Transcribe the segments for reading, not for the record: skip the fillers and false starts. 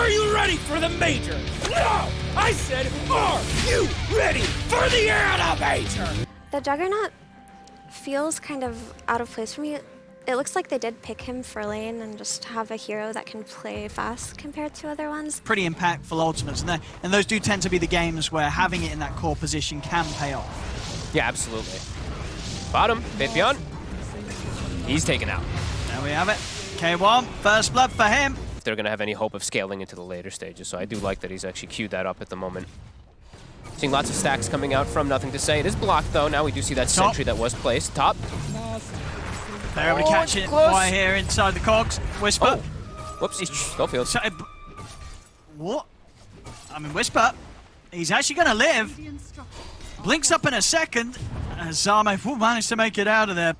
Are you ready for the major? No! I said, are you ready for the AniMajor? The Juggernaut feels kind of out of place for me. It looks like they did pick him for lane and just have a hero that can play fast compared to other ones. Pretty impactful ultimates, and those do tend to be the games where having it in that core position can pay off. Yeah, absolutely. Bottom, Vipion. He's taken out. There we have it. K1, first blood for him. If they're going to have any hope of scaling into the later stages, so I do like that he's actually queued that up at the moment. Seeing lots of stacks coming out from Nothing to Say. It is blocked, though. Now we do see that sentry that was placed. Top. They're able to catch it right here inside the cogs. Whisper. Oh. Whoops. Schofield. What? I mean, Whisper, he's actually going to live. Blinks up in a second. As Zame will manage to make it out of there.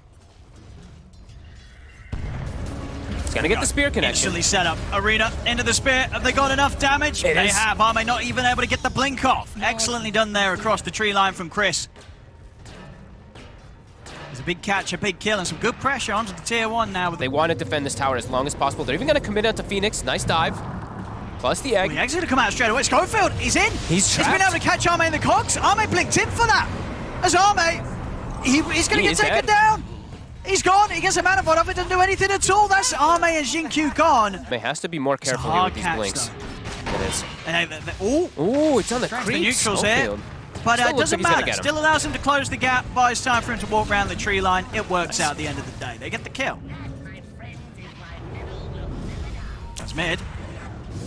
He's going to get the spear connection. Instantly set up. Arena into the spear. Have they got enough damage? They have. Arme not even able to get the blink off. Excellently done there across the tree line from Chris. There's a big catch, a big kill, and some good pressure onto the tier 1 now. They want to defend this tower as long as possible. They're even going to commit out to Phoenix. Nice dive. Plus the egg. The egg's going to come out straight away. Schofield, he's in. He's trapped. He's been able to catch Arme in the cogs. Arme blinked in for that. As Arme, he's going to get taken down. He's gone. He gets a mana bot off it. Doesn't do anything at all. That's Arme and Jinkyu gone. May has to be more careful here with these blinks. It is. Ooh, it's on the creep. The neutrals here. But it doesn't matter. Still allows him to close the gap. Buys time for him to walk around the tree line. It works out at the end of the day. They get the kill. That's mid.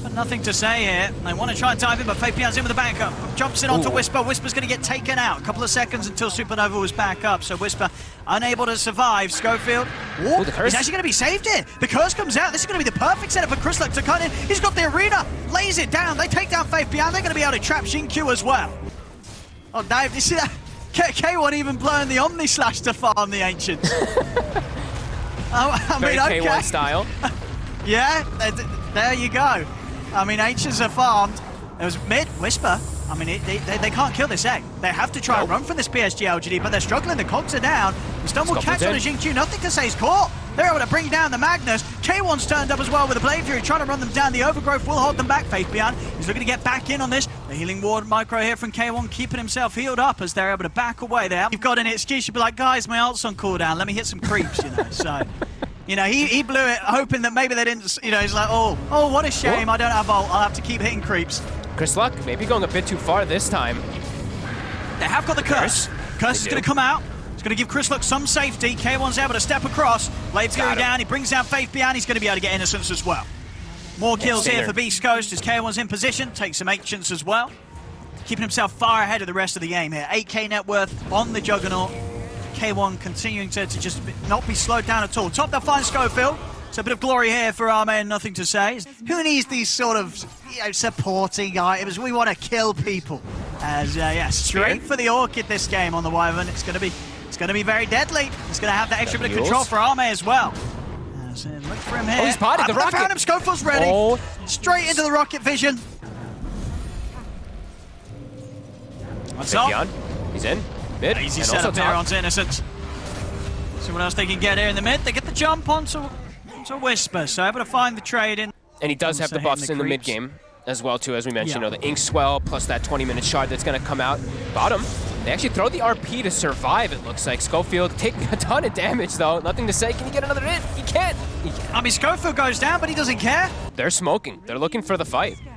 But nothing to say here. They want to try and dive in, but Fabian's in with the backup. Jumps in onto Whisper. Whisper's going to get taken out. A couple of seconds until Supernova was back up. So Whisper unable to survive. Schofield. Ooh, he's actually going to be saved here. The curse comes out. This is going to be the perfect setup for Chrisluck to cut in. He's got the arena. Lays it down. They take down Fabian. They're going to be able to trap Jinkyu as well. Oh, Dave, you see that? K1 even blowing the Omni Slash to farm the Ancients. I mean, very okay. K1 style. Yeah, there you go. I mean, Ancients are farmed. There was mid Whisper. I mean, they can't kill this egg. They have to try and run from this PSG.LGD, but they're struggling. The cogs are down. The stun will catch on a Jinkyu. Nothing to say is caught. They're able to bring down the Magnus. K1's turned up as well with a Blade Fury, trying to run them down. The Overgrowth will hold them back. Fabian is looking to get back in on this. The Healing Ward micro here from K1, keeping himself healed up as they're able to back away there. You've got an excuse. You'd be like, guys, my ult's on cooldown. Let me hit some creeps, you know. So, you know, he blew it, hoping that maybe they didn't, you know, he's like, oh, what a shame. I don't have ult. I'll have to keep hitting creeps. Chrisluck maybe going a bit too far this time. They have got the curse. Curse is going to come out. It's going to give Chrisluck some safety. K1's able to step across. Blade Fury down. He brings down Faith Bian. He's going to be able to get Innocence as well. More kills here for Beast Coast as K1's in position. Takes some Ancients as well. Keeping himself far ahead of the rest of the game here. 8k net worth on the Juggernaut. K1 continuing to just not be slowed down at all. Top that fine Schofield. It's a bit of glory here for Arme and Nothing to Say. Who needs these sort of supporting items? We want to kill people. As yeah, straight for the Orchid this game on the Wyvern. It's going to be very deadly. It's going to have that extra bit of control for Arme as well. So look for him here. Oh, he's spotted the rocket. Found him. Schofield's ready. Oh. Straight into the rocket vision. What's up? He's in. Mid. Easy setup here onto Innocence. See what else they can get here in the mid. They get the jump onto Whisper, so able to find the trade in. And he does have the buffs in the mid game as well, too, as we mentioned. You know, the Ink Swell plus that 20-minute shard that's going to come out. Bottom. They actually throw the RP to survive, it looks like. Schofield taking a ton of damage, though. Nothing to say. Can he get another hit? He can't. I mean, Schofield goes down, but he doesn't care. They're smoking. They're looking for the fight. And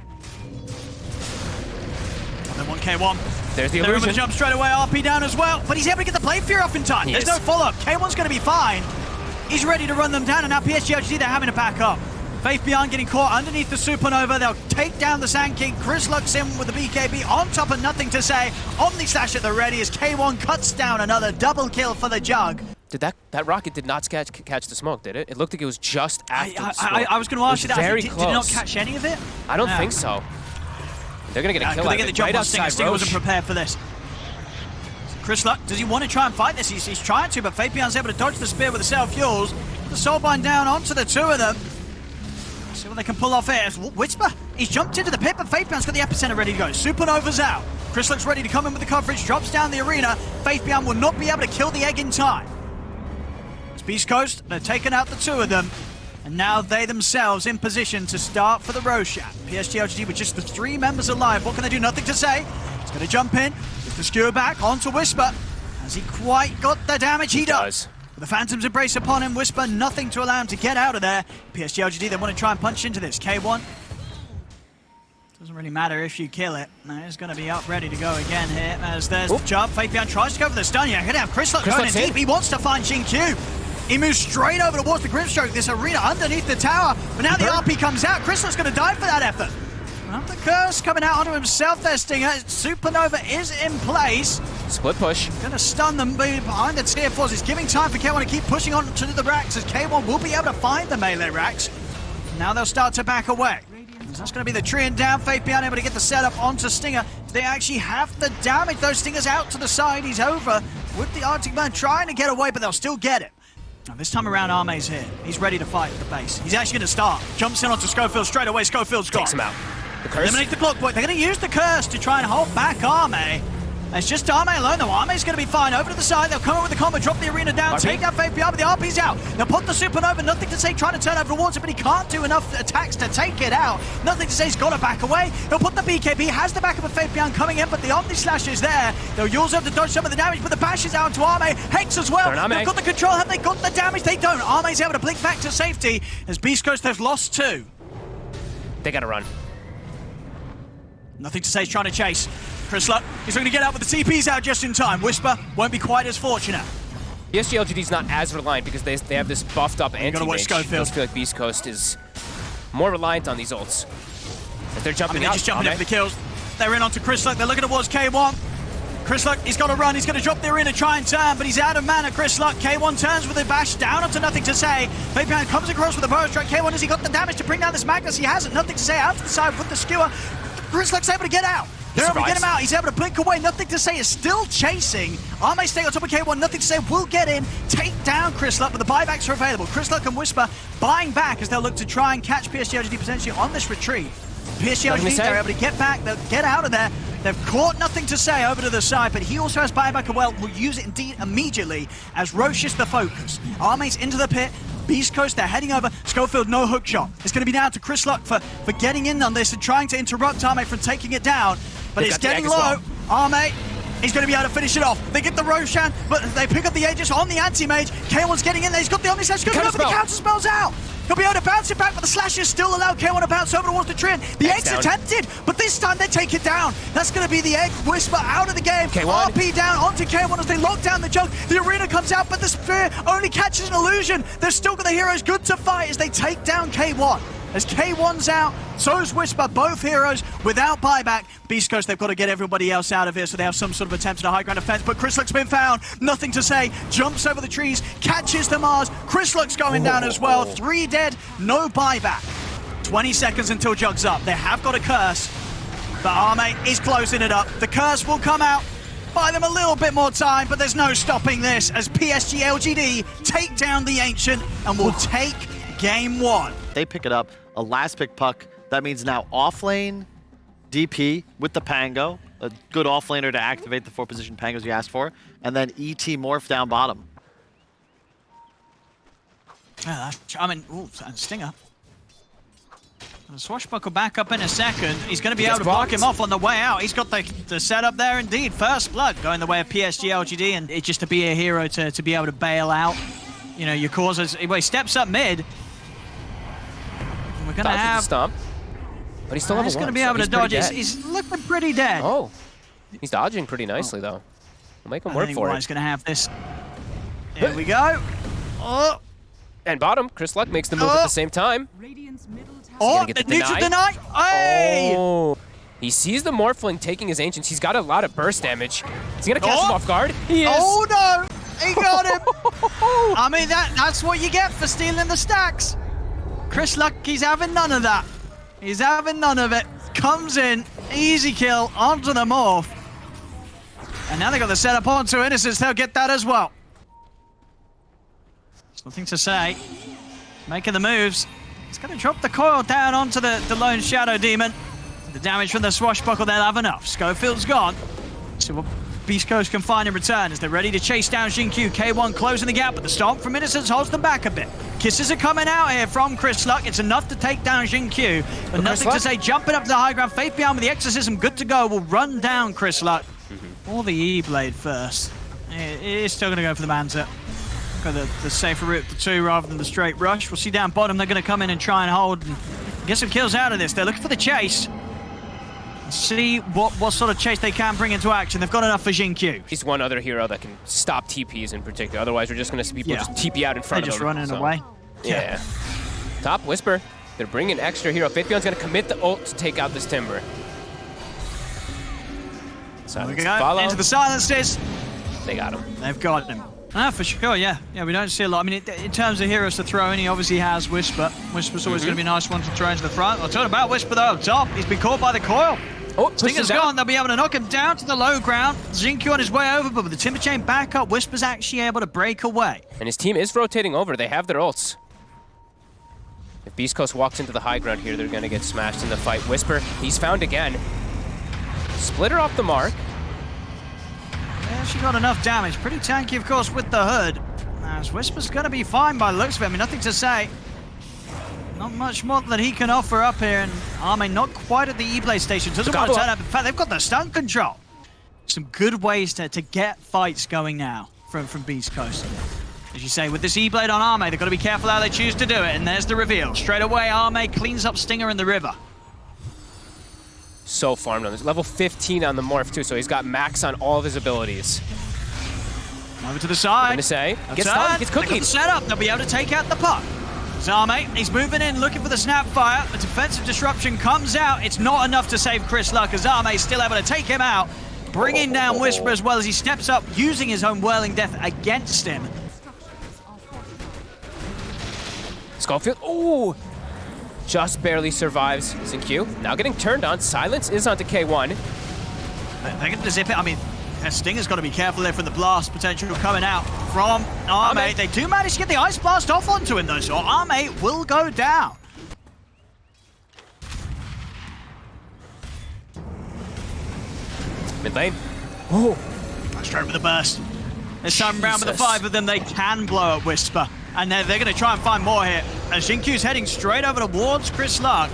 they want K1. There's the They're illusion. able to jump straight away, RP down as well. But he's able to get the Blade Fury off in time. There's no follow-up. K1's going to be fine. He's ready to run them down, and now PSG.LGD, they're having to back up. Faith Beyond getting caught underneath the Supernova. They'll take down the Sand King. Chrisluck's in with the BKB on top of Nothing to Say. Omni Slash at the ready as K1 cuts down another double kill for the Jug. Did that rocket did not catch the smoke, did it? It looked like it was just after the smoke. I was going to ask you that. Very Did close. it not catch any of it? I don't think so. They're going to get a kill out of it right outside Stinger wasn't prepared for this. Chrisluck, does he want to try and fight this? He's trying to, but Faith Beyond's able to dodge the spear with the self-fuels. The Soulbind down onto the two of them. See what they can pull off here. Whisper, he's jumped into the pit, but Faithbeyond's got the epicenter ready to go. Supernova's out. Chrisluck's ready to come in with the coverage, drops down the arena. Faithbeyond will not be able to kill the egg in time. It's Beast Coast, they're taking out the two of them. And now they themselves in position to start for the Roshan. PSG.LGD with just the 3 members alive. What can they do? Nothing to say. He's going to jump in. Gets the skewer back onto Whisper. Has he quite got the damage? He does. With the Phantom's Embrace upon him, Whisper, nothing to allow him to get out of there. PSG.LGD, they want to try and punch into this. K1. Doesn't really matter if you kill it. No, he's going to be up ready to go again here. As there's the jump. Fabian tries to go for the stun. Yeah, going to have Chrislock going in deep. He wants to find Q. He moves straight over towards the Grimstroke, this arena underneath the tower. But now the RP comes out. Chrislock's going to die for that effort. Well, the curse coming out onto himself there, Stinger. Supernova is in place. Split push. Going to stun them behind the tier 4s. It's giving time for K1 to keep pushing on to the racks as K1 will be able to find the melee racks. Now they'll start to back away. That's going to be the Treant down. Faith being able to get the setup onto Stinger. They actually have the damage. Those Stingers out to the side. He's over with the Arctic Man trying to get away, but they'll still get it. Now this time around, Arme's here. He's ready to fight at the base. He's actually going to start. Jumps in onto Schofield straight away. Schofield's gone. Takes him out. The curse. Eliminate the clock point. They're going to use the curse to try and hold back Arme. It's just Arme alone, though. Arme's going to be fine. Over to the side. They'll come in with the combo, drop the arena down, take down Faith behind, but the RP's out. They'll put the Supernova. Nothing to say, trying to turn over towards it, but he can't do enough attacks to take it out. Nothing to say, he's got to back away. He'll put the BKB, has the backup of Faith behind coming in, but the Omni Slash is there. They'll use up to dodge some of the damage, but the bash is out into Arme. Hex as well. They've got the control. Have they got the damage? They don't. Arme's able to blink back to safety as Beast Coast have lost 2. They got to run. Nothing to say, he's trying to chase. Chrislock, he's going to get out with the TPs out just in time. Whisper won't be quite as fortunate. PSG.LGD's not as reliant because they have this buffed up anti-mage. I feel like Beast Coast is more reliant on these ults. If they're jumping out, just jumping in for the kills. They're in onto Chrislock, they're looking towards K1. Chrislock, he's got to run, he's going to drop the arena, try and turn, but he's out of mana. Chrislock, K1 turns with a bash down onto nothing to say. Fabian comes across with a burrow strike. K1, has he got the damage to bring down this Magnus? He hasn't, nothing to say, out to the side with the skewer. Chrislock's able to get out. They're able to get him out. He's able to blink away. Nothing to say is still chasing. Arme staying on top of K1. Nothing to say will get in. Take down Chrislock, but the buybacks are available. Chrislock and Whisper buying back as they'll look to try and catch PSG.LGD potentially on this retreat. PSG.LGD, they're able to get back. They'll get out of there. They've caught nothing to say over to the side, but he also has buyback as well. Will use it indeed immediately as Roche is the focus. Arme's into the pit. Beast Coast, they're heading over. Schofield, no hook shot. It's going to be down to Chrislock for getting in on this and trying to interrupt Arme from taking it down. But it's getting low. Arme, he's going to be able to finish it off. They get the Roshan, but they pick up the Aegis on the anti-mage. K1's getting in there. He's got the Omni Slash. But the counter spells out. He'll be able to bounce it back, but the slashes still allow K1 to bounce over towards the Treant. The Egg's attempted, but this time they take it down. That's going to be the Egg. Whisper out of the game. K1. RP down onto K1 as they lock down the jug. The arena comes out, but the Sphere only catches an illusion. They've still got the heroes good to fight as they take down K1. As K1's out, so's Whisper, both heroes without buyback. Beast Coast, they've got to get everybody else out of here, so they have some sort of attempt at a high ground defense, but Chrislock's been found. Nothing to say. Jumps over the trees, catches the Mars. Chrislock's going down as well. 3 dead, no buyback. 20 seconds until Jug's up. They have got a curse, but Arme is closing it up. The curse will come out. Buy them a little bit more time, but there's no stopping this as PSG.LGD take down the Ancient and will take game 1. They pick it up. A last pick puck. That means now offlane DP with the Pango. A good offlaner to activate the 4 position Pangos you asked for. And then ET morph down bottom. Yeah, ooh, and Stinger. And Swashbuckle back up in a second. He's going to be able to block him off on the way out. He's got the setup there indeed. First blood going the way of PSG.LGD, and it's just to be a hero to be able to bail out, you know, your causes. Well, he steps up mid. We're going to have... stomp. But he's still level 1. He's going to be able to dodge. He's looking pretty dead. Oh. He's dodging pretty nicely, though. We'll make him work for it. He's going to have this. There we go. Oh. And bottom, Chrislock makes the move at the same time. Oh, the neutral deny. Hey! Oh. He sees the Morphling taking his Ancients. He's got a lot of burst damage. Is he going to catch him off guard? He is. Oh, no. He got him. I mean, that's what you get for stealing the stacks. Chrislock, he's having none of that. He's having none of it. Comes in, easy kill onto the morph. And now they got the setup onto Innocence. They'll get that as well. There's nothing to say. Making the moves. He's going to drop the coil down onto the lone Shadow Demon. The damage from the Swashbuckle, they'll have enough. Schofield's gone. So Beast Coast can find in return as they're ready to chase down Xingqiu. K1 closing the gap, but the stomp from Innocence holds them back a bit. Kisses are coming out here from Chris Luck. It's enough to take down Xingqiu, but nothing to say. Jumping up to the high ground, Faith Beyond with the Exorcism, good to go, will run down Chris Luck. Or the E-Blade first. It is still going to go for the Manta. Got the safer route to 2 rather than the straight rush. We'll see down bottom, they're going to come in and try and hold and get some kills out of this. They're looking for the chase. See what sort of chase they can bring into action. They've got enough for Xingqiu. He's one other hero that can stop TPs in particular. Otherwise, we're just going to see people just TP out in front They're of just running away. Yeah. Top Whisper. They're bringing extra hero. Faith Beyond's going to commit the ult to take out this Timber. Silence we go. Into the silences. They got him. They've got him. For sure, yeah. Yeah, we don't see a lot. I mean, in terms of heroes to throw in, he obviously has Whisper. Whisper's always going to be a nice one to throw into the front. I'll talk about Whisper, though, up top. He's been caught by the coil. Oh, Stinger's gone. They'll be able to knock him down to the low ground. Xingqiu on his way over, but with the Timber Chain back up, Whisper's actually able to break away. And his team is rotating over. They have their ults. If Beast Coast walks into the high ground here, they're going to get smashed in the fight. Whisper, he's found again. Splitter off the mark. Yeah, she got enough damage. Pretty tanky, of course, with the hood. As Whisper's going to be fine by the looks of it. I mean, nothing to say. Not much more that he can offer up here, and Arme not quite at the E-Blade station. Doesn't want to turn up. In fact, they've got the stun control. Some good ways to get fights going now from Beast Coast. As you say, with this E-Blade on Arme, they've got to be careful how they choose to do it, and there's the reveal. Straight away, Arme cleans up Stinger in the river. So farmed on this. Level 15 on the Morph, too, so he's got max on all of his abilities. Over to the side. I'm going to say, gets stunned, gets cookied. The setup, they'll be able to take out the puck. Arme, he's moving in, looking for the Snapfire. A defensive disruption comes out. It's not enough to save Chris Luck, as Arme is still able to take him out, bringing down Whisper as well as he steps up, using his own Whirling Death against him. Schofield, ooh! Just barely survives Xingqiu. Now getting turned on. Silence is onto K1. They're going to zip it. I mean, Stinger's got to be careful there from the blast potential coming out from Arme. They do manage to get the Ice Blast off onto him, though, so Arme will go down. Mid lane. Oh, straight with the burst. This time round with the 5 of them, they can blow up Whisper. And they're going to try and find more here. And Xingqiu's heading straight over towards Chris Luck.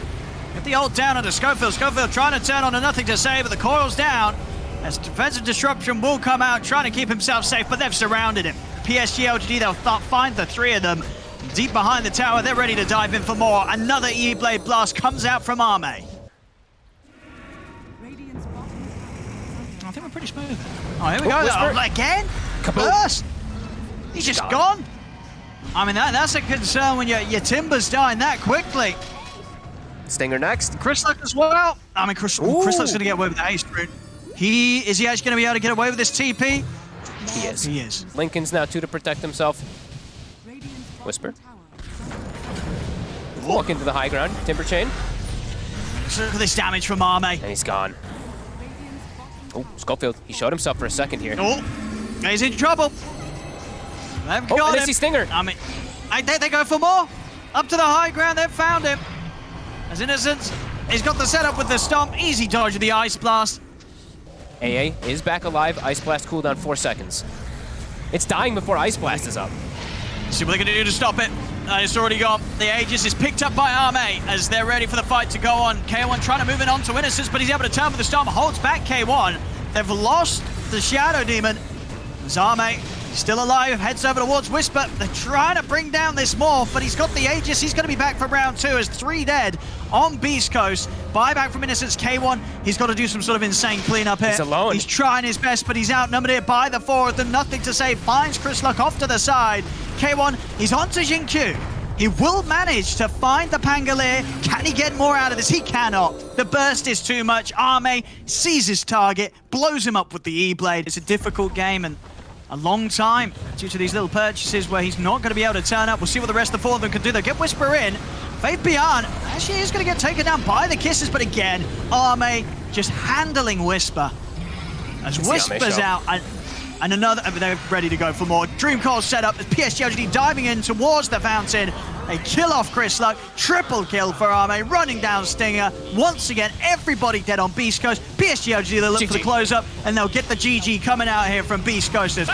Get the ult down onto Schofield. Schofield trying to turn on a nothing to say, but the coil's down. As defensive disruption will come out, trying to keep himself safe, but they've surrounded him. PSG.LGD, they'll find the 3 of them. Deep behind the tower, they're ready to dive in for more. Another E-Blade blast comes out from Arme. I think we're pretty smooth. Oh, here we go. Oh, again? Burst? He's just gone. I mean, that's a concern when your Timber's dying that quickly. Stinger next. Chris Luck as well. I mean, Chris Luck's going to get away with the haste route. Is he actually going to be able to get away with this TP? He is. He is. Lincoln's now 2 to protect himself. Whisper. Walk into the high ground. Timber Chain. Look at this damage from Arme. And he's gone. Oh, Schofield. He showed himself for a second here. Oh, he's in trouble. They've got him. They see Stinger. I mean, they go for more. Up to the high ground, they've found him. As Innocence, he's got the setup with the stomp. Easy dodge with the Ice Blast. AA is back alive. Ice Blast cooldown 4 seconds. It's dying before Ice Blast is up. See what they're going to do to stop it. It's already gone. The Aegis is picked up by Arme as they're ready for the fight to go on. K1 trying to move it on to Innocence, but he's able to turn with the stomp. Holds back K1. They've lost the Shadow Demon. As Arme still alive, heads over towards Whisper. They're trying to bring down this Morph, but he's got the Aegis. He's going to be back for round 2 as 3 dead on Beast Coast. Buyback from Innocence. K1, he's got to do some sort of insane cleanup here. He's alone. He's trying his best, but he's outnumbered here by the 4 of them. Nothing to say. Finds Chris Luck off to the side. K1, he's on to Xingqiu. He will manage to find the Pangolier. Can he get more out of this? He cannot. The burst is too much. Arme sees his target, blows him up with the E-Blade. It's a difficult game and a long time due to these little purchases where he's not going to be able to turn up. We'll see what the rest of the 4 of them can do. They'll get Whisper in. Faith Beyond actually is going to get taken down by the kisses, but again, Arme just handling Whisper. As Whisper's out, and another, they're ready to go for more. Dream Call set up as PSG.LGD diving in towards the fountain. They kill off Chris Luck. Triple kill for Arme, running down Stinger. Once again, everybody dead on Beast Coast. PSG.LGD, they look for the close-up, and they'll get the GG coming out here from Beast Coasters.